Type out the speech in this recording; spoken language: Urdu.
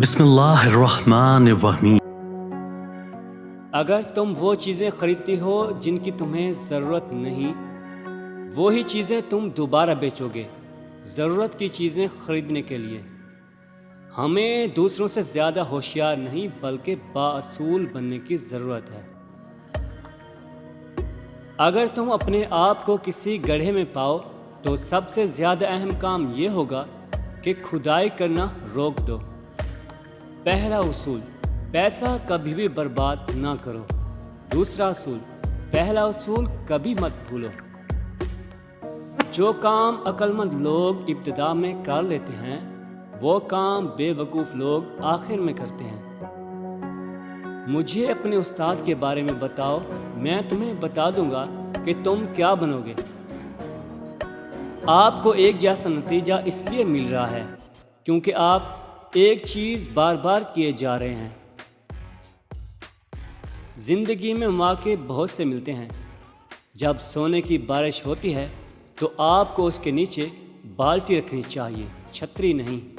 بسم اللہ الرحمن الرحیم۔ اگر تم وہ چیزیں خریدتی ہو جن کی تمہیں ضرورت نہیں، وہی چیزیں تم دوبارہ بیچو گے ضرورت کی چیزیں خریدنے کے لیے۔ ہمیں دوسروں سے زیادہ ہوشیار نہیں بلکہ بااصول بننے کی ضرورت ہے۔ اگر تم اپنے آپ کو کسی گڑھے میں پاؤ تو سب سے زیادہ اہم کام یہ ہوگا کہ کھدائی کرنا روک دو۔ پہلا اصول، پیسہ کبھی بھی برباد نہ کرو۔ دوسرا اصول، پہلا اصول کبھی مت بھولو۔ جو کام عقل مند لوگ ابتدا میں کر لیتے ہیں وہ کام بے وقوف لوگ آخر میں کرتے ہیں۔ مجھے اپنے استاد کے بارے میں بتاؤ، میں تمہیں بتا دوں گا کہ تم کیا بنو گے۔ آپ کو ایک جیسا نتیجہ اس لیے مل رہا ہے کیونکہ آپ ایک چیز بار بار کیے جا رہے ہیں۔ زندگی میں مواقع بہت سے ملتے ہیں۔ جب سونے کی بارش ہوتی ہے تو آپ کو اس کے نیچے بالٹی رکھنی چاہیے، چھتری نہیں۔